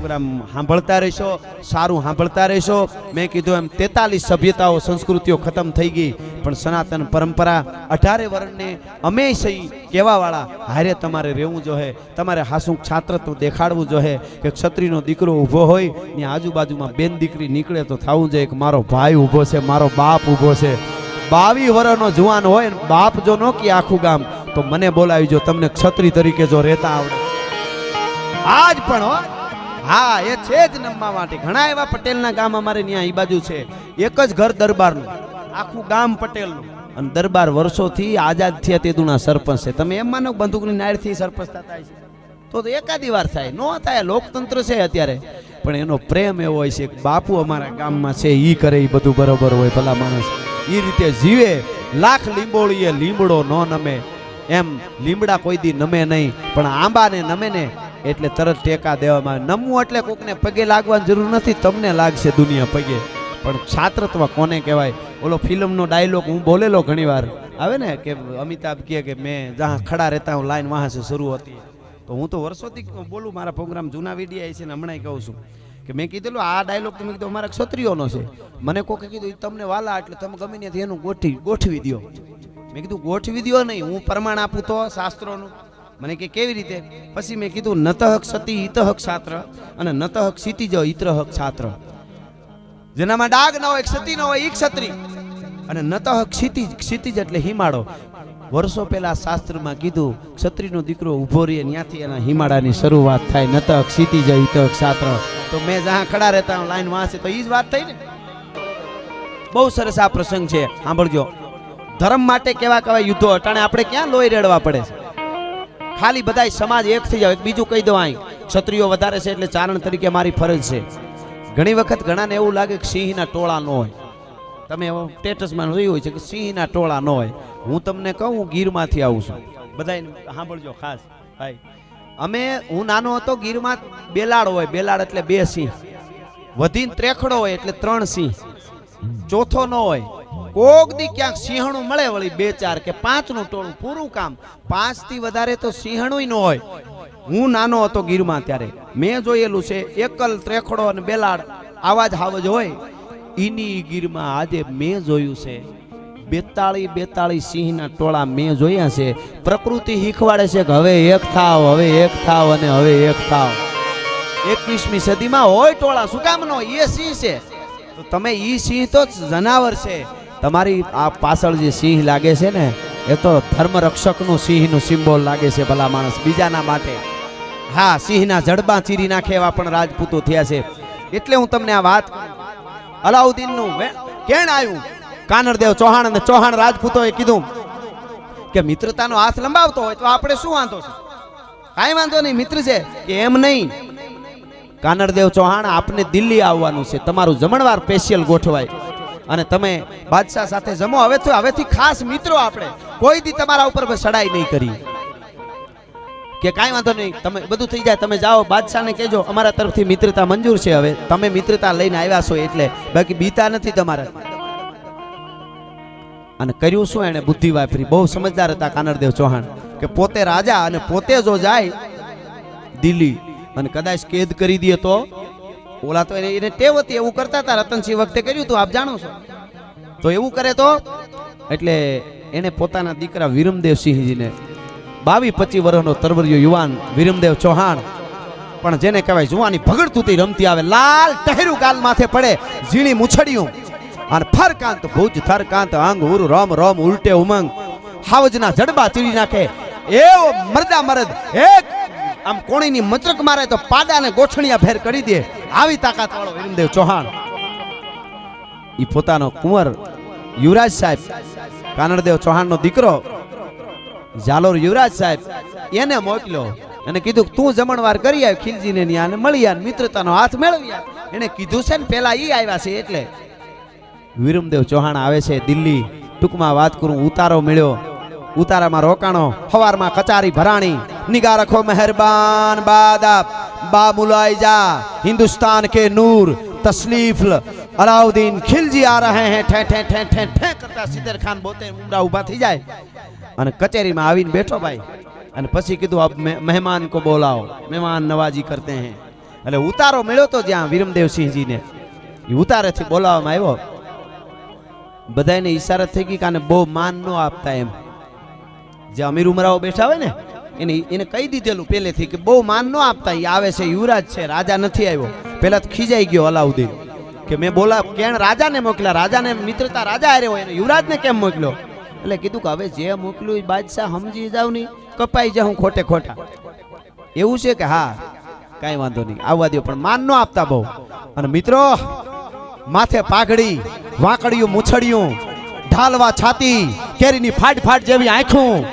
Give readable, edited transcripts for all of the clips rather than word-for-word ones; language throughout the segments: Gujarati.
પ્રોગ્રામ સાંભળતા રહેશો, સારું સાંભળતા રહેશો। મેં કીધું એમ 43 સભ્યતાઓ સંસ્કૃતિઓ ખતમ થઈ ગઈ, પણ સનાતન પરંપરા 18 વર્ષને હંમેશા કહેવાવાળા હારે તમારે રહેવું જોઈએ। તમારે હાસું છાત્રત્વ દેખાડવું જોઈએ કે ક્ષત્રિયનો દીકરો ઊભો હોય ને આજુબાજુમાં બેન દીકરી નીકળે તો થવું જોઈએ કે મારો ભાઈ ઊભો છે, મારો બાપ ઊભો છે। 22 વર્ષનો જુવાન હોય ને બાપ જો ન કે આખું ગામ તો મને બોલાવી જો, તમને ક્ષત્રિય તરીકે જો રહેતા આવડે આજ પણ હો। હા, એ છે જ નમવા માટે। ઘણા એવા પટેલના ગામ અમારે ત્યાં એ બાજુ છે, એક જ ઘર દરબારનું, આખું ગામ પટેલનું, અને દરબાર વર્ષોથી આઝાદ થયા તેદુના સરપંચ છે। તમે એમ માનો બંદૂકની નાળથી સરપંચ થતા છે તો એકાદી વાર થાય, નો થાય, લોકતંત્ર છે અત્યારે, પણ એનો પ્રેમ એવો હોય છે કે બાપુ અમારા ગામમાં છે, ઈ કરે ઈ બધું બરોબર હોય, ભલા માણસ ઈ રીતે જીવે। લાખ લીંબોળીએ લીમડો ન નમે, એમ લીમડા કોઈ દી નમે નહીં, પણ આંબાને નમે ને એટલે તરત ટેકા દેવામાં। નમવું એટલે કોકને પગે લાગવાની જરૂર નથી, તમને લાગશે દુનિયા પગે, પણ છાત્રત્વ કોને કહેવાય? ઓલો ફિલ્મનો ડાયલોગ હું બોલેલો ઘણી વાર આવે ને કે અમિતાભ કહે કે મેં જहाँ खड़ा रहता हूँ लाइन वहाँ से शुरू होती है, तो હું તો વર્ષોથી બોલું, મારા પ્રોગ્રામ જૂના વિડીયો છે ને હમણાં કહું છું કે મેં કીધેલું આ ડાયલોગ તમે કીધું અમારા ક્ષત્રિયોનો છે। મને કોકે કીધું તમને વાલા એટલે તમે ગમે ત્યાંથી એનું ગોઠવી દો। મેં કીધું ગોઠવી દો નહીં, હું પ્રમાણ આપું તો શાસ્ત્રોનું। મને કે કેવી રીતે? પછી મેં કીધું નતઃ ક્ષતિ હિતઃ ક્ષાત્ર અને નતઃ ક્ષિતિજ ઇતરઃ ક્ષાત્ર। જેનામાં ડાગ ન હોય, ક્ષતિ ન હોય ઈ ક્ષત્રિય, અને નતઃ ક્ષિતિજ એટલે હિમાળો। વર્ષો પહેલા શાસ્ત્રમાં કીધું ક્ષત્રિયનો દીકરો ઊભો રહે ત્યાંથી એના હિમાળાની શરૂઆત થાય, નતઃ ક્ષિતિજ ઇતઃ ક્ષાત્ર। તો મેં જहाँ खड़ा रहता हूँ लाइन वहाँ से, तो ઈ જ વાત થઈ ને। બહુ સરસ આ પ્રસંગ છે, સાંભળજો। ધર્મ માટે કેવા કેવા યુદ્ધો, અટાણે આપણે ક્યાં લોહી રેડવા પડે છે? ખાલી બધાય સમાજ એક થઈ જાવ। બીજું કહી દો, અહીં ક્ષત્રિયો વધારે છે એટલે ચારણ તરીકે મારી ફરજ છે। ઘણી વખત ઘણાને એવું લાગે કે સિંહના ટોળા ન હોય, તમે સ્ટેટસમાં જોયું હોય છે કે સિંહના ટોળા ન હોય। હું તમને કહું, હું ગીરમાંથી આવું છું, બધા સાંભળજો ખાસ ભાઈ। હું નાનો હતો, ગીરમાં બેલાડ હોય, બેલાડ એટલે 2 સિંહ, વધીને ત્રેખડો હોય એટલે 3 સિંહ, ચોથો ન હોય। કોક દી ક્યાંક સિંહણું મળે વળી 2-4 કે 5નું ટોળું, પૂરું કામ। 5 થી વધારે તો સિંહણું ન હોય। હું નાનો હતો ગીરમાં ત્યારે મેં જોયેલું છે, એકલ ત્રેખડો અને બેલાડ આવા જ હાવજ હોય। ઈની ગીરમાં આજે મેં જોયું છે 42 સિંહના ટોળા મેં જોયા છે। પ્રકૃતિ શીખવાડે છે કે હવે એક થાવ, હવે એક થાવ અને હવે એક થાવ। 21મી સદીમાં હોય ટોળા, શું કામ ન હોય? એ સિંહ છે તો તમે ઈ સિંહ તો જનાવર છે। તમારી આ પાછળ જે સિંહ લાગે છે ને, એ તો ધર્મ રક્ષકનું સિંહનું સિમ્બોલ લાગે છે, ભલા માણસ, બીજાના માટે। હા, સિંહના જડબા ચીરી નાખે એવા પણ રાજપૂતો થયા છે। એટલે હું તમને આ વાત, અલાઉદ્દીનનું કેણ આવ્યું, કાનરદેવ ચૌહાણ અને ચૌહાણ રાજપૂતોએ કીધું કે મિત્રતાનો હાથ લંબાવતો હોય તો આપણે શું વાંધો છે? કાંઈ વાંધો નહીં, મિત્ર છે કે એમ નહીં। કાનરદેવ ચૌહાણ, આપને દિલ્હી આવવાનું છે, તમારું જમણવાર સ્પેશિયલ ગોઠવાય અને તમે બાદશાહ સાથે જમો। હવેથી ખાસ મિત્રો, આપણે કોઈ દી તમારા ઉપર સડાઈ નહીં કરી કે કાંઈ વાંધો નહીં, તમે બધું થઈ જાય, તમે જાઓ બાદશાહને કહેજો અમારા તરફથી મિત્રતા મંજૂર છે। હવે તમે મિત્રતા લઈને આવ્યા છો એટલે, બાકી બીતા નથી તમારે। અને કર્યું શું એને? બુદ્ધિ વાપરી। બહુ સમજદાર હતા કાનરદેવ ચૌહાણ કે પોતે રાજા અને પોતે જો જાય દિલ્હી અને કદાચ કેદ કરી દે તો ઓલા તો એને ટેવ હતી, એવું કરતા હતા। રતનસિંહ વખતે કર્યું હતું, આપ જાણો છો। તો એવું કરે તો એટલે એને પોતાના દીકરા વિરમદેવસિંહજીને 22-25 વર્ષનો તરવરિયો યુવાન વિરમદેવ ચૌહાણ, પણ જેને કહેવાય જુવાની ભગડતુતી રમતી આવે, લાલ ટહેરું ગાલ માથે પડે, ઝીણી મૂછડિયું અને ફરકાંત ભુજ થરકાંત અંગ ઉર રોમ રોમ ઉલટે ઉમંગ, હાવજના જડબા ચીરી નાખે એવો મરદા મરદ, એક આમ કોણીની મચરક મારે તો પાડાને ગોઠણિયા ફેર કરી દે, આવી તાકાત વાળો વિરમદેવ ચૌહાણ। ઈ પોતાનો કુંવર યુવરાજ સાહેબ, કાનરદેવ ચૌહાણનો દીકરો જાલોર યુવરાજ સાહેબ, એને મોકલ્યો અને કીધું તું જમણવાર કરી આવ ખીલજીને ન્યા અને મળી આવ, મિત્રતાનો હાથ મેળવી આવ। એને કીધું છે ને, પેલા ઈ આવ્યા છે એટલે વિરમદેવ ચૌહાણ આવે છે દિલ્હી। ટૂંકમાં વાત કરું, ઉતારો મળ્યો, ઉતારામાં રોકાણો, હવારમાં કચારી ભરાણી, નિગાહ રખો મહેરબાન બાદાબ बा मुलाइजा हिंदुस्तान के नूर तस्लीफ अलाउद्दीन खिलजी आ रहे हैं ठे ठे ठे ठे ठे करता सिद्दर खान बोते मुंडा उभा थी जाए અને કચેરીમાં આવીને બેઠો ભાઈ અને પછી કીધું अब मेहमान को बुलाओ, मेहमान नवाजी करते हैं। એટલે ઉતારો મળ્યો તો જ્યાં વીરમદેવસિંહજીને એ ઉતારેથી બોલાવવામાં આવ્યો. બધાને ઈશારત થઈ ગઈ કે આને બહુ માન ન આપતા એમ. જે અમીર ઉમરાઓ બેઠા હોય ને એને કહી દીધેલું પહેલેથી કે બહુ માન ન આપતા, એ આવે છે યુવરાજ છે, રાજા નથી આવ્યો. પહેલા તો ખીજાઈ ગયો અલાઉદ્દીન કે મેં બોલા કેણ રાજાને મોકલ્યા, રાજાને મિત્રતા રાજા હારે હોય ને યુવરાજને કેમ મોકલ્યો. એટલે કીધું કે હવે જે મોકલ્યું એ બાદશાહ સમજી જાવ નહીં, કપાઈ જાઉં ખોટે ખોટા. એવું છે કે હા કાંઈ વાંધો નહીં આવવા દો, પણ માન ન આપતા બહુ. અને મિત્રો માથે પાઘડી, વાંકડિયું મૂછડિયું, ઢાલવા છાતી, કેરીની ફાટ ફાટ જેવી આંખું,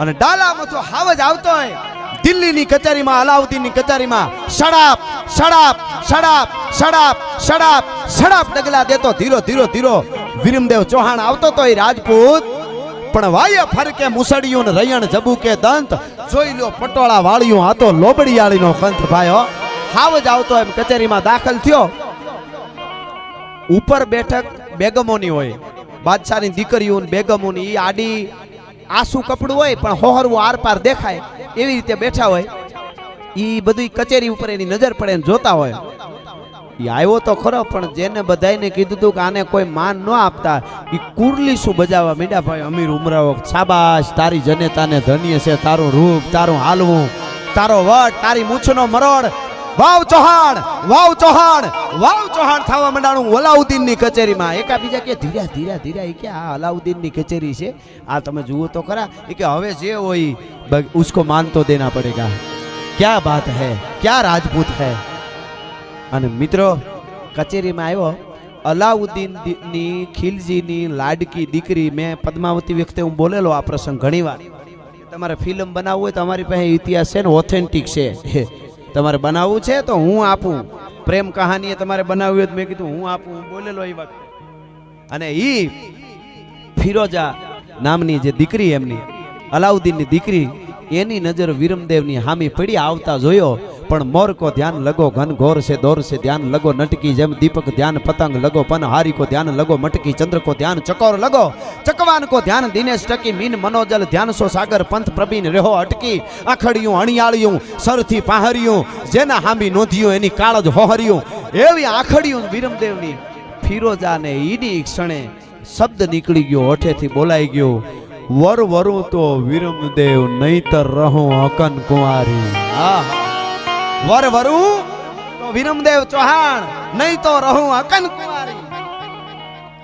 અને ડાલામાં તો હાવજ આવતો હોય. દિલ્હીની કચેરીમાં, અલાઉદ્દીનની કચેરીમાં સડાપ સડાપ સડાપ સડાપ સડાપ સડાપ ડગલા દેતો ધીરો ધીરો ધીરો વીરમદેવ ચૌહાણ આવતો તો એ રાજપૂત. પણ વાય ફરકે મુસડિયું ને રયણ જબુકે દંત, જોઈ લો પટોળા વાળિયું આ તો લોબડિયાળીનો કંથ ભાઈઓ. હાવજ આવતો એમ કચેરીમાં દાખલ થયો. ઉપર બેઠક બેગમોની હોય, બાદશાહની દીકરીઓ બેગમોની, ઈ આડી આસુ કપડું હોય પણ હોહરવું આર પાર દેખાય એવી રીતે બેઠા હોય. ઈ બધી કચેરી ઉપર એની નજર પડે ને જોતા હોય. ઈ આવ્યો તો ખરો, પણ જેને બધાને કીધું હતું કે આને કોઈ માન ન આપતા, ઈ કુરલી શું બજાવવા મીડા ભાઈ અમીર ઉમરાઓ. શાબાશ તારી જનેતાને ધન્ય છે, તારું રૂપ, તારું હાલવું, તારો વટ, તારી મૂછનો મરોડ. વાવ ચૌહાણ, વાવ ચૌહાણ, વાવ ચૌહાણ થવા માંડાણું અલાઉદ્દીનની કચેરીમાં. એકા બીજા કે ધીરા ધીરા ધીરા, એ કે આ અલાઉદ્દીનની કચેરી છે, આ તમે જુઓ તો ખરા. એ કે હવે જે હોય ઉસકો માન તો દેના પડેગા. ક્યા બાત હૈ, ક્યા રાજપૂત હૈ. અને મિત્રો કચેરીમાં આવ્યો. અલાઉદ્દીનની ખિલજીની લાડકી દીકરી, મેં પદ્માવતી વખતે હું બોલેલો આ પ્રસંગ ઘણીવાર. તમારે ફિલ્મ બનાવવું હોય તો અમારી પાસે ઇતિહાસ છે ને, ઓથેન્ટિક છે. તમારે બનાવવું છે તો હું આપું. પ્રેમ કહાની તમારે બનાવવી હોય તો મેં કીધું હું આપું, હું બોલેલો એ વખતે. અને ઈ ફિરોજા નામની જે દીકરી એમની અલાઉદ્દીનની દીકરી, એની નજર વીરમદેવની હામી પડી આવતા જોયો. પણ મોર કો ધ્યાન લગો ઘન ઘોર से दौर से ध्यान लगो नटकी જેમ દીપક ધ્યાન પતંગ लगो पन हारी को ध्यान लगो मटकी चंद्र को ध्यान चकोर लगो चकवान को ध्यान दिनेश टकी मीन मनोजल ध्यान सो सागर पंथ प्रवीण रेहो अटकी आखड़िયું અણિયાળિયું સરથી પાહરિયું જેના હામી નોંધ્યું એની કાળજ હોહરિયું. એવી આખડિયું વીરમદેવની ફિરોજાને ઈની ક્ષણે શબ્દ નીકળી ગયો, ઓઠેથી બોલાઈ ગયો, વર વરું તો વીરમદેવ નહીતર રહું અકન કુંવારી. આહા, વર વરું તો વીરમદેવ ચૌહાણ, નહીં તો રહું અકન કુંવારી.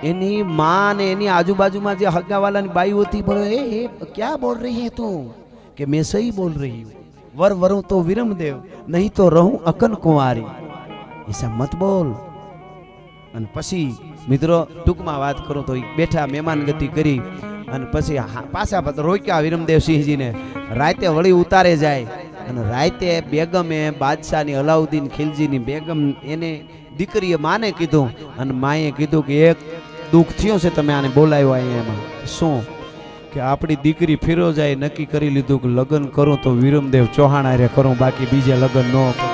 એની માં ને એની આજુબાજુમાં જે હગાવાલાની બાઈ હોતી, બોલો એ ક્યાં બોલ રહી હે તું? કે मैं सही बोल रही हूँ, वर वरूं तो वीरमदेव नहीं तो रहूं अकन कुंवारी. ऐसा मत बोल. અને પછી મિત્રો ટૂંકમાં વાત કરું તો બેઠા મહેમાન ગતિ કરી અને પછી પાછા રોક્યા વીરમદેવસિંહજીને. રાતે વળી ઉતારે જાય અને રાતે બેગમે બાદશાહની અલાઉદ્દીન ખિલજીની બેગમ એને દીકરીએ માને કીધું અને માએ કીધું કે એક દુઃખ થયું છે, તમે આને બોલાવ્યો અહીંયા. એમાં શું કે આપણી દીકરી ફિરોજાએ નક્કી કરી લીધું કે લગ્ન કરું તો વીરમદેવ ચૌહાણ હારે કરું, બાકી બીજે લગ્ન ન કરું.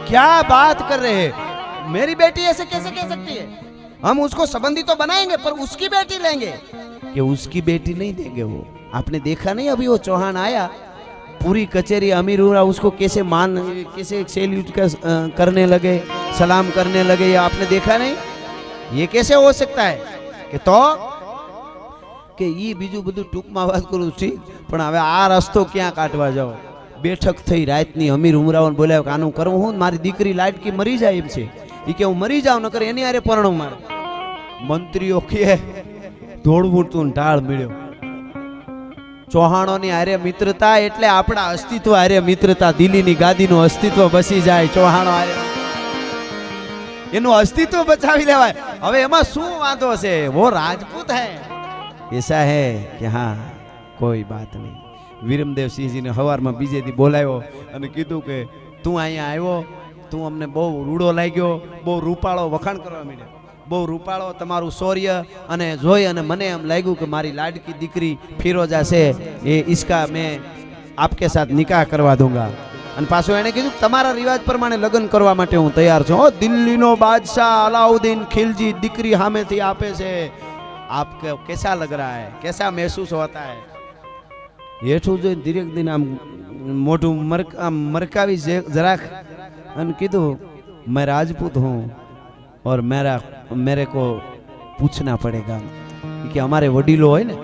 क्या बात कर रहे हैं? मेरी बेटी ऐसे कैसे कह सकती है? हम उसको संबंधी तो बनाएंगे पर उसकी बेटी लेंगे. कि उसकी बेटी नहीं देंगे. वो आपने देखा नहीं अभी वो चौहान आया, पूरी कचेरी अमीर हुआ, उसको कैसे मान कैसे सैल्यूट करने लगे, सलाम करने लगे, ये आपने देखा नहीं? ये कैसे हो सकता है? कि तो કે ઈ બીજું બધું ટૂંકમાં વાત કરું ઠીક, પણ હવે આ રસ્તો ક્યાં કાઢવા જાઓ? બેઠક થઈ રાતની અમીર ઉમરાઓને બોલાવ્યો કે આનું કરવું હું, મારી દીકરી લાડકી મરી જાય એમ છે. ઈ કે હું મરી જાઉં નકર એની હારે પરણું મારે. મંત્રીઓ કે દોડવું તું ઢાળ મળ્યો. ચૌહાણોની હારે મિત્રતા એટલે આપણા અસ્તિત્વ હારે મિત્રતા. દિલ્હીની ગાદીનું અસ્તિત્વ બસી જાય ચૌહાણો હારે, એનું અસ્તિત્વ બચાવી લેવાય. હવે એમાં શું વાંધો છે? વો રાજપૂત હૈ, ऐसा है कि हाँ कोई बात नहीं. વીરમદેવસિંહજીને હવારમાં બીજે દી બોલાવ્યો અને કીધું કે તું અહીંયા આવ્યો, તું અમને બહુ રૂડો લાગ્યો, બહુ રૂપાળો વખાણ કરવા માંડ્યો, બહુ રૂપાળો તમારું શૌર્ય, અને જોઈ અને મને એમ લાગ્યું કે મારી લાડકી દીકરી ફિરોજા છે, એ ઈસકા મેં આપકે સાથ નિકાહ કરવા દઉંગા. અને પાછું એણે કીધું તમારા રિવાજ પ્રમાણે લગ્ન કરવા માટે હું તૈયાર છું. દિલ્હીનો બાદશાહ અલાઉદ્દીન ખિલજી દીકરી સામેથી આપે છે. आपको कैसा लग रहा है, कैसा महसूस होता है? हेठू जो धीरे दिन आम मोटू मरकावी જરાક અને કીધું मैं राजपूत हूँ और मेरे को पूछना पड़ेगा कि અમારે વડીલો હોય ને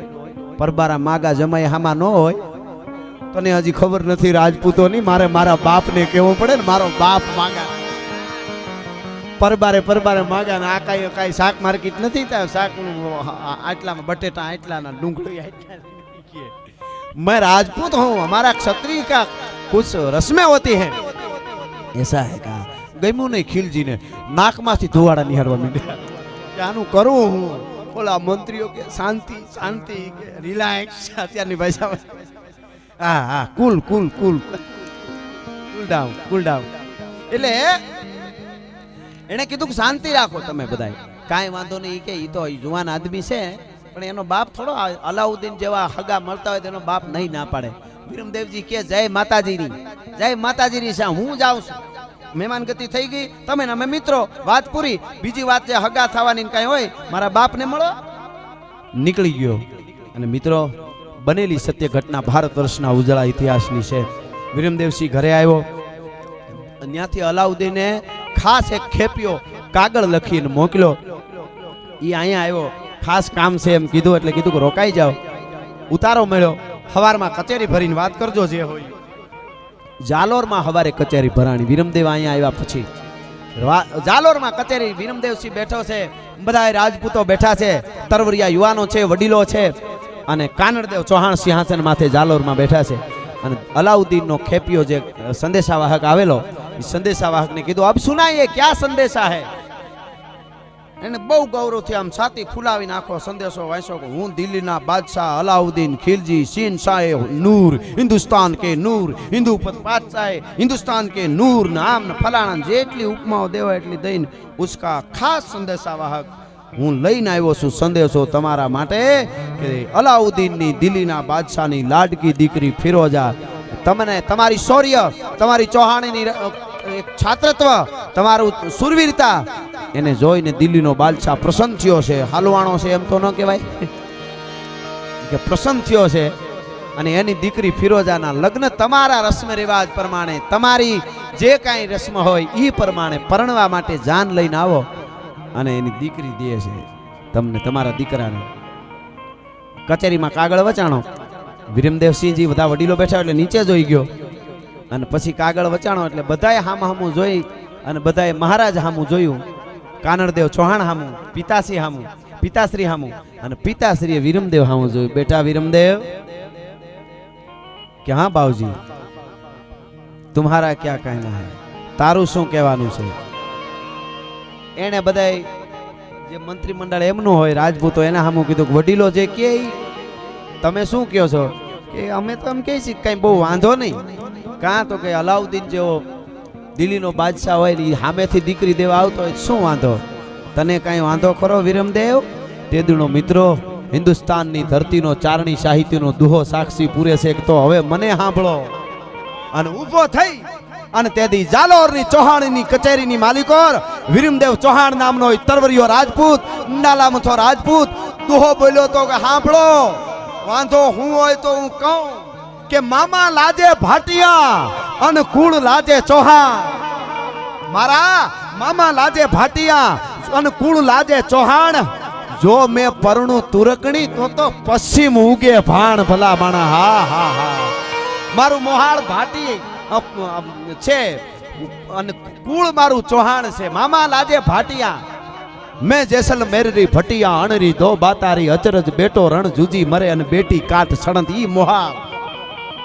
પરબારા માગા જમાઈ હામાં ન હોય તને હજી ખબર નથી રાજપૂતોની મારે મારા બાપને કહેવું પડે ને મારો બાપ માગા પરબારે માગા ને આ કાંઈ શાક માર્કેટ નથી ત્યાં શાક આટલામાં બટેટા આટલાના ડુંગળી આટલા मैं राजपूत हूँ हमारा क्षत्रिय का कुछ रस्में होती हैं ऐसा है का ગમ્યું નહીં ખીલજી ને નાકમાંથી ધુવાડા નિહાળવા માંડ્યા કે આનું કરું હું બોલા મંત્રીઓ કે શાંતિ શાંતિ કે રિલેક્સ અત્યારની ભાષામાં હા કુલ ડાઉન એટલે એને કીધું કે શાંતિ રાખો તમે બધાય કાંઈ વાંધો નહીં કે ઈ તો જુવાન આદમી છે પણ એનો બાપ થોડો અલાઉદ્દીન જેવા હગા મળતા હોય તેનો બાપ નહીં ના પાડે વિરમદેવજી કે જય માતાજીની શા હું જાઉં છું મહેમાન ગતિ થઈ ગઈ તમે ને અમે મિત્રો વાત પૂરી બીજી વાત જે હગા થવાની કાંઈ હોય મારા બાપને મળો નીકળી ગયો અને મિત્રો બનેલી સત્ય ઘટના ભારત વર્ષના ઉજળા ઇતિહાસની છે વિરમદેવસિંહ ઘરે આવ્યો ત્યાંથી અલાઉદ્દીને ખાસ એક ખેપિયો કાગળ લખીને મોકલ્યો એ અહીંયા આવ્યો ખાસ કામ છે એમ કીધું એટલે કીધું કે રોકાઈ જાઓ ઉતારો મળ્યો સવારમાં કચેરી ભરીને વાત કરજો જે હોય જાલોરમાં હવારે કચેરી ભરાણી વિરમદેવ અહીંયા આવ્યા પછી જાલોરમાં કચેરી વિરમદેવસિંહ બેઠો છે બધા રાજપૂતો બેઠા છે તરવરિયા યુવાનો છે વડીલો છે અને કાનડદેવ ચૌહાણ સિંહાસન માથે જાલોરમાં બેઠા છે અને અલાઉદ્દીનનો ખેપિયો જે સંદેશાવાહક આવેલો એ સંદેશાવાહકને કીધું અબ સુનાઈએ ક્યાં સંદેશા હે એને બહુ ગૌરવથી આમ છાતી ફૂલાવી નાખો સંદેશો વાંચો કે હું દિલ્હીના બાદશાહ અલાઉદ્દીન ખિલજી શેહનશાહ નૂર હિન્દુસ્તાન કે નૂર હિન્દુ બાદશાહ હિન્દુસ્તાન કે નૂર નામ ને ફલાણા જેટલી ઉપમાઓ દેવા એટલી દઈને ઉસકા ખાસ સંદેશાવાહક હું લઈને આવ્યો છું સંદેશો તમારા માટે કે અલાઉદ્દીનની દિલ્હીના બાદશાહની લાડકી દીકરી ફિરોજા તમને તમારી શૌર્ય તમારી ચૌહાણીની છાત્રત્વ તમારું સુરવીરતા એને જોઈને દિલ્હીનો બાદશાહ પ્રસન્ન થયો છે હાલવાણો છે એમ તો ન કહેવાય કે પ્રસન્ન થયો છે અને એની દીકરી ફિરોજાના લગ્ન તમારા રસ્મ રિવાજ પ્રમાણે તમારી જે કાંઈ રસ્મ હોય એ પ્રમાણે પરણવા માટે જાન લઈને આવો અને એની દીકરી દે છે તમને તમારા દીકરાને કચેરીમાં કાગળ વચાણો વિરમદેવસિંહજી બધા વડીલો બેઠા એટલે નીચે જોઈ ગયો અને પછી કાગળ વચાણો એટલે બધાએ હામું જોઈ અને બધાએ મહારાજ હામું જોયું કાનડદેવ ચૌહાણ હામું પિતાશ્રી હામું અને પિતાશ્રીએ વિરમદેવ હામું જોયું બેટા વિરમદેવ કે હા બાવજી તુમ્હારા ક્યાં કહેના હૈ તારું શું કહેવાનું છે એને બધાય જે મંત્રીમંડળ એમનું હોય રાજપૂતો એના સામું કીધું કે વડીલો જે કે તમે શું કહો છો કે અમે તો એમ કહે છે કઈ બહુ વાંધો નહીં કાં તો કે અલાઉદ્દીન જેવો દિલ્હીનો બાદશાહ હોય ને સામેથી દીકરી દેવા આવતો હોય શું વાંધો તને કાંઈ વાંધો ખરો વિરમદેવ તે દિનો મિત્રો હિન્દુસ્તાનની ધરતીનો ચારણી સાહિત્યનો દુહો સાક્ષી પૂરે છે તો હવે મને સાંભળો અને ઊભો થઈ અને તેથી જાલોરની ચૌહાણની કચેરીની માલિકોર વિરમદેવ ચૌહાણ નામનો તરવરિયો રાજપૂત નાલામથો રાજપૂત દુહો બોલ્યો તો કે સાંભળો વાંધો હું હોય તો હું કહું કે મામા લાજે ભાટિયા અને કુળ લાજે ચૌહાણ મારા મામા લાજે ભાટિયા અને કુળ લાજે ચૌહાણ જો મેં પરણું તુરકણી તો પશ્ચિમ ઉગે ભાણ ભલા માણા હા મારું મોહાળ ભાટી છે અને કુળ મારું ચૌહાણ છે મામા લાજે ભાટિયા મેં જેસલમેરી ભટિયા અણરી દો બાતારી અચરજ બેટો રણ જુજી મરે અને બેટી કાટ સણત ઈ મોહાળ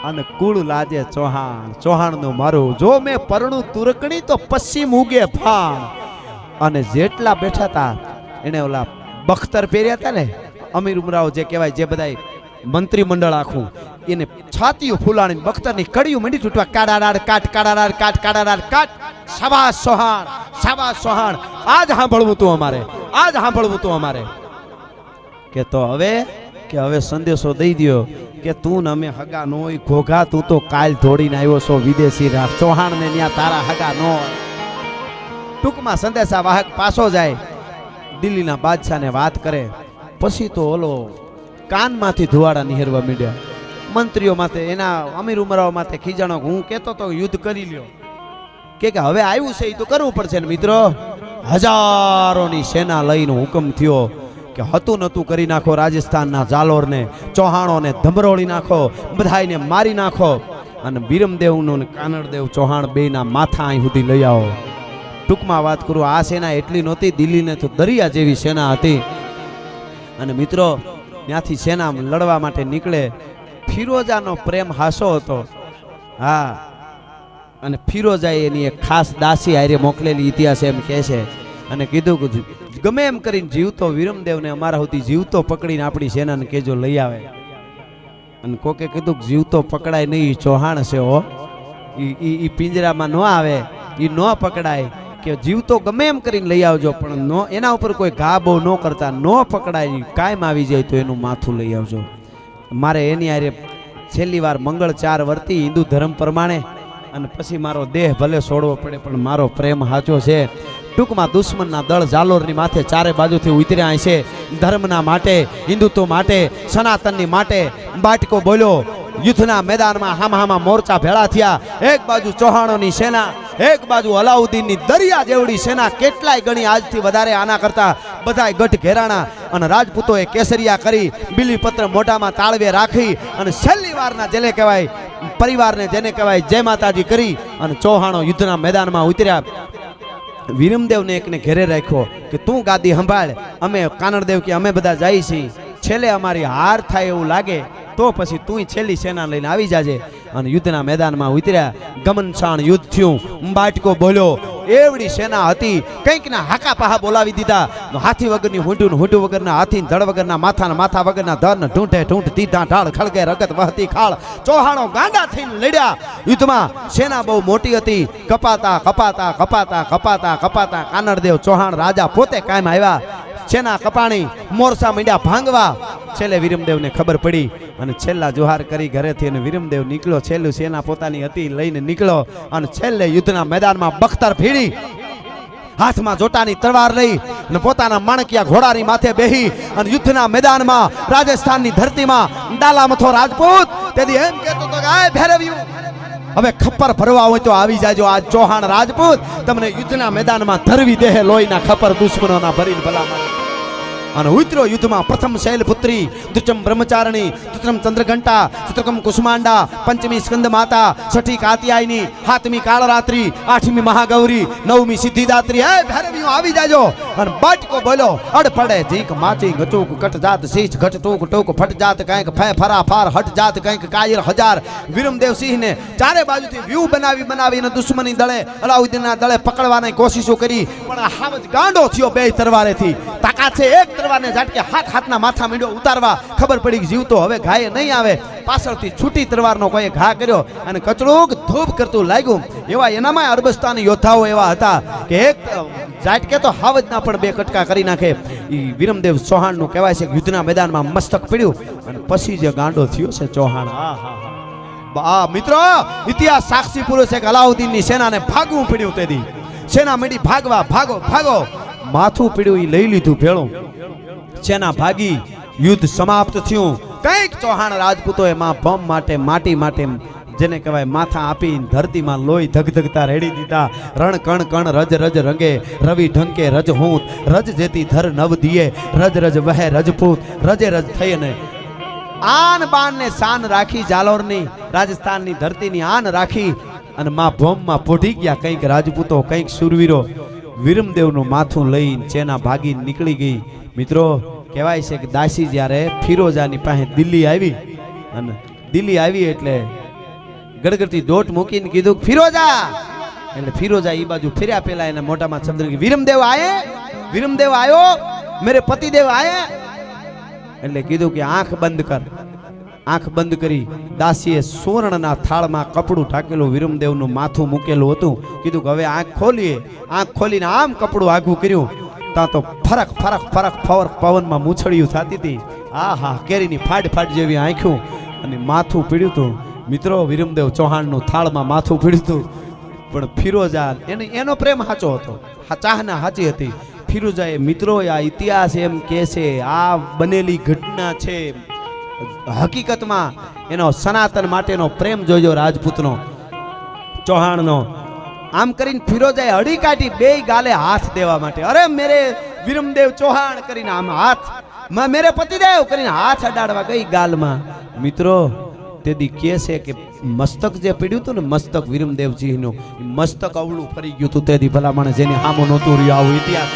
અને કુળ લાજે ચૌહાણ નું મારું જો મેં પરણું તુરકણી તો પશ્ચિમ ઉગે ભાણ અને જેટલા બેઠા હતા એને ઓલા બખ્તર પહેર્યા હતા ને અમીર ઉમરાઓ જે કહેવાય જે બધા મંત્રીમંડળ આખું એને છાતીઓ ફૂલાણી બખ્તરની કડીઓ મંડી તૂટવા કાડારાડ કાટ શાબાશ ચૌહાણ આજ સાંભળવું તું અમારે કે તો હવે સંદેશો દઈ દ્યો કે તું ને અમે હગા નો હોય ઘોઘા તું તો કાલ ધોડીને આવ્યો છો વિદેશી રાખ ચૌહાણ ને ત્યાં તારા હગા નો હોય ટૂંકમાં સંદેશા વાહક પાછો જાય દિલ્હીના બાદશાહને વાત કરે પછી તો ઓલો કાનમાંથી ધુવાડા નિહેરવા માંડ્યા મંત્રીઓ માથે એના અમીર ઉમરાઓ માથે ખીજાણો હું કહેતો તો યુદ્ધ કરી લ્યો કે હવે આવ્યું છે એ તો કરવું પડશે ને મિત્રો હજારોની સેના લઈને હુકમ થયો કે હતું નતું કરી નાખો રાજસ્થાનના જાલોરને, ચૌહાણોને ધમરોળી નાખો, બધાયને મારી નાખો અને વિરમદેવનું ને કાનડદેવ ચૌહાણ બેયના માથા અહીં સુધી લઈ આવો. ટૂંકમાં વાત કરું, આ સેના એટલી નહોતી, દિલ્હીને તો દરિયા જેવી સેના હતી. અને મિત્રો ત્યાંથી સેના લડવા માટે નીકળે. ફિરોજાનો પ્રેમ હાસો હતો. હા, અને ફિરોજાએ એની એક ખાસ દાસી હારે મોકલેલી, ઇતિહાસ એમ કહે છે. અને કીધું કે ગમે એમ કરીને જીવતો વિરમદેવને અમારા સુધી જીવતો પકડીને આપણી સેનાને કેજો લઈ આવે. અને કોકે કીધું કે જીવતો પકડાય નહીં, ચૌહાણ છે હો, ઈ પિંજરામાં ન આવે, ઈ ન પકડાય, કે જીવતો ગમે એમ કરીને લઈ આવજો, પણ નો એના ઉપર કોઈ ઘા બહુ ન કરતા, ન પકડાય, કાયમ આવી જાય તો એનું માથું લઈ આવજો. મારે એની હારે છેલ્લી વાર મંગળ 4 વર્તી હિન્દુ ધર્મ પ્રમાણે, અને પછી મારો દેહ ભલે છોડવો પડે પણ મારો પ્રેમ સાચો છે. ટૂંકમાં દુશ્મનના દળ જાલોરની માથે ચારે બાજુથી ઉતર્યા છે, ધર્મના માટે, હિન્દુત્વ માટે, સનાતનની માટે. બાટકો બોલ્યો, યુદ્ધના મેદાનમાં હામહામા મોરચા ભેળા થયા. એક બાજુ ચૌહાણોની સેના, એક બાજુ અલાઉદ્દીનની દરિયા જેવડી સેના, કેટલાય ગણી આજથી વધારે આના કરતા બધાય ગઢ ઘેરાણા. અને રાજપૂતોએ કેસરિયા કરી, બિલીપત્ર મોઢામાં તાળવે રાખી, અને છેલ્લી વારના જેને કહેવાય પરિવારને જેને કહેવાય જય માતાજી કરી, અને ચૌહાણો યુદ્ધના મેદાનમાં ઉતર્યા. વિરમદેવને એકને ઘેરે રાખ્યો કે તું ગાદી સંભાળ, અમે કાનડદેવ કે અમે બધા જઈએ છીએ, છેલ્લે અમારી હાર થાય એવું લાગે તો પછી તું છેલ્લી સેના લઈને આવી જાજે. અને યુદ્ધના મેદાનમાં ઉતર્યા. ગમનસાણ યુદ્ધ થયું. બાટકો બોલ્યો, એવડી સેના હતી, કંઈક ના હાકા પાહા બોલાવી દીધા. હાથી વગરની હુંડું, હુંડું વગરના હાથી, ધડ વગરના માથા, માથા વગરના ધન, ઢૂંઢે ઢૂંઢ તીધા ઢાળ, ખળગે રગત વહતી ખાળ. ચૌહાણો ગાંડા થઈને લડ્યા. યુદ્ધમાં સેના બહુ મોટી હતી. કપાતા કપાતા કપાતા કપાતા કપાતા કાનડદેવ ચૌહાણ રાજા પોતે કાયમ આવ્યા. સેના કપાણી, મોરસા માંડ્યા ભાંગવા. છેલ્લે વિરમદેવને ખબર પડી અને છેલ્લા જોહાર કરી ઘરેથી, અને વિરમદેવ નીકળ્યો. છેલ્લું સેના પોતાની હતી લઈને નીકળ્યો. અને છેલ્લે યુદ્ધના મેદાનમાં બખ્તર ભીડી, હાથમાં જોટાની તલવાર લઈ અને પોતાના માણકિયા ઘોડાની માથે બેહી અને યુદ્ધના મેદાનમાં રાજસ્થાનની ધરતીમાં ડાલામથો રાજપૂત તેથી એમ કહેતો હતો કે આ ભેરવ્યું, હવે ખપ્પર ભરવા હોય તો આવી જાજો. આ ચૌહાણ રાજપૂત તમને યુદ્ધના મેદાનમાં ધરવી દેહે, લોહીના ખપ્પર દુશ્મનોના ભરીને ભલામણ. અને ઉતરો યુદ્ધમાં પ્રથમ શૈલપુત્રી, દ્વિતીયમ બ્રહ્મચારિણી, તૃતીયમ ચંદ્રઘંટા, ચતુર્થમ કુસુમાંડા, પંચમી સ્કંદ માતા, છઠ્ઠી કાત્યાયની, સાતમી કાળરાત્રી, આઠમી મહાગૌરી, નવમી સિદ્ધિદાત્રી. હે ભૈરવીઓ આવી જાજો. અને બાટકો બોલ્યો, અડ પડે જીક માચી ગચુક કટ જાત શીશ ઘટ ટૂક ટૂક ફટ જાત કંઈક ફે ફરા ફાર હટ જાત કંઈક કાયર હજાર. વિરમદેવ સિંહને ચારે બાજુથી વ્યૂહ બનાવીને દુશ્મની દળે, અલાઉદ્દીનના દળે પકડવાની કોશિશો કરી, પણ આ હાવજ ગાંડો થયો બે તરવારેથી. તાકાત છે એક તરવારને ઝાટકે હાથના માથા મીંડો ઉતારવા. ખબર પડી કે જીવતો હવે ઘાયે નહીં આવે. પાછળથી છૂટી તરવારનો કોઈ ઘા કર્યો અને કચડુક ધૂપ કરતું લાગ્યું. એવા એનામાં અરબસ્તાની યોદ્ધાઓ એવા હતા કે એક ઝાટકે તો હાવજના પણ બે કટકા કરી નાખે. એ વિરમદેવ ચૌહાણનું કહેવાય છે કે યુદ્ધના મેદાનમાં મસ્તક પડ્યું અને પછી જે ગાંડો થયો છે ચૌહાણ. મિત્રો ઇતિહાસ સાક્ષી પુરુષ છે કે અલાઉદ્દીનની સેનાને ભાગવું પડ્યું. તેથી સેના માંડી ભાગવા, ભાગો ભાગો, માથું પીડ્યું એ લઈ લીધું ભેળું. સેના ભાગી, યુદ્ધ સમાપ્ત થયું. કંઈક ચૌહાણ રાજપૂતોએ ભમ માટે, માટી માટે જેને કહેવાય માથા આપી ધરતીમાં લોહી ધગધગતા રેડી દીધા. રણ કણ કણ રજ રજ રંગે, રવિ ઢંકે રજ હું, રજ જેતી ધર નવ દિયે, રજ રજ વહે રજપૂત, રજે રજ થઈને આન બાન ને શાન રાખી. જાલોરની રાજસ્થાનની ધરતીની આન રાખી અને ભોમમાં પોઢી ગયા કંઈક રાજપૂતો, કંઈક સુરવીરો. વિરમદેવનું માથું લઈને સેના ભાગી નીકળી ગઈ. મિત્રો કહેવાય છે કે દાસી જ્યારે ફિરોજાની પાસે દિલ્હી આવી, અને દિલ્હી આવી એટલે ગડગડતી દોટ મૂકીને કીધું ફિરોજા. એટલે ફિરોજા એ બાજુ ફેર્યા. પેલા એના મોઢામાં શબ્દ વિરમદેવ આયે, વિરમદેવ આયો, મેરે પતિદેવ આયે. એટલે કીધું કે આંખ બંધ કર. આંખ બંધ કરી દાસીએ સુવર્ણના થાળમાં કપડું ઢાકેલું વિરમદેવનું માથું મૂકેલું હતું. કીધું કે હવે આંખ ખોલીએ. આંખ ખોલીને આમ કપડું આઘું કર્યું. ત્યાં તો ફરક ફરક ફરક ફવર પવનમાં મૂછડિયું થતી હતી. આ હા, કેરીની ફાડ ફાડ જેવી આંખ્યું અને માથું પીડ્યું હતું. મિત્રો વિરમદેવ ચૌહાણનું થાળમાં માથું પીડ્યું હતું. પણ ફિરોજા એનો પ્રેમ સાચો હતો, ચાહના સાચી હતી. ફિરોજાએ મિત્રો આ ઇતિહાસ એમ કહે છે, આ બનેલી ઘટના છે. હકીકતમાં એનો સનાતન માટેનો પ્રેમ જોજો રાજપૂતનો, ચૌહાણનો. આમ કરીને ફિરોજાએ અડી કાઢી બે ગાલે હાથ દેવા માટે, અરે મેરે વિરમદેવ ચૌહાણ કરીને આમ હાથ, મેરે પતિદેવ કરીને હાથ અડાડવા ગઈ ગાલમાં. મિત્રો તેદી કહે છે કે મસ્તક જે પડ્યું હતું ને, મસ્તક વિરમદેવજીનું મસ્તક અવળું ફરી ગયું હતું. તેદી ભલામણ જેને હામો નહોતું રહ્યું આવું ઇતિહાસ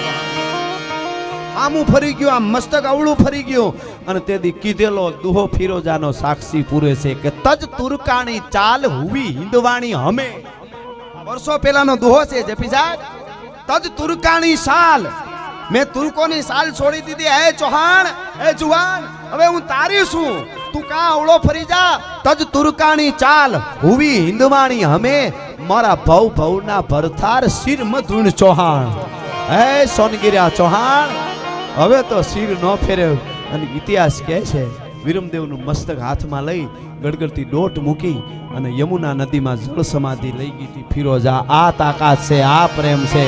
આમું ફરી ગયું, આમ મસ્તક અવળું ફરી ગયું. અને તેદી કીધેલો દુહો ફિરોજાનો સાક્ષી પૂરે છે કે તજ તુરકાણી ચાલ હુવી હિંદવાણી હમે. વર્ષો પહેલાનો દુહો છે જેપી સાહેબ. તજ તુરકાણી સાલ, મેં તુર્કોની સાલ છોડી દીધી. હે ચૌહાણ, હે જુવાન, હવે હું તારી છું, તું કાં અવળો ફરી જા. તજ તુરકાણી ચાલ હુવી હિંદવાણી હમે, મારા ભવ ભવના ભરથાર શિર મધુણ ચૌહાણ. હે સોનગીરા ચૌહાણ, હવે તો શિર ન ફેરે. અને ઇતિહાસ કહે છે વિરમદેવનું મસ્તક હાથમાં લઈ ગડગડતી દોટ મૂકી અને યમુના નદીમાં જળ સમાધિ લઈ ગઈ હતી ફિરોજા. આ તાકાત છે, આ પ્રેમ છે.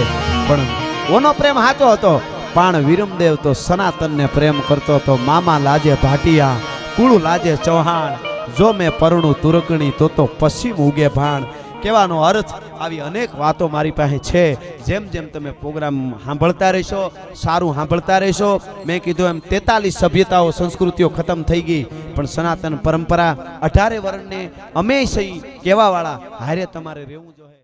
પણ કોનો પ્રેમ સાચો હતો? પણ વિરમદેવ તો સનાતનને પ્રેમ કરતો હતો. મામા લાજે ભાટિયા, કુળું લાજે ચૌહાણ, જો મેં પરણું તુરકણી તો પશ્ચિમ ઉગે ભાણ. કહેવાનો અર્થ આવી અનેક વાતો મારી પાસે છે. જેમ જેમ તમે પ્રોગ્રામ સાંભળતા રહેશો, સારું સાંભળતા રહેશો, મેં કીધું એમ 43 સભ્યતાઓ સંસ્કૃતિઓ ખતમ થઈ ગઈ, પણ સનાતન પરંપરા 18 વર્ણને અમે સહી કહેવાવાળા હારે તમારે રહેવું જોઈએ.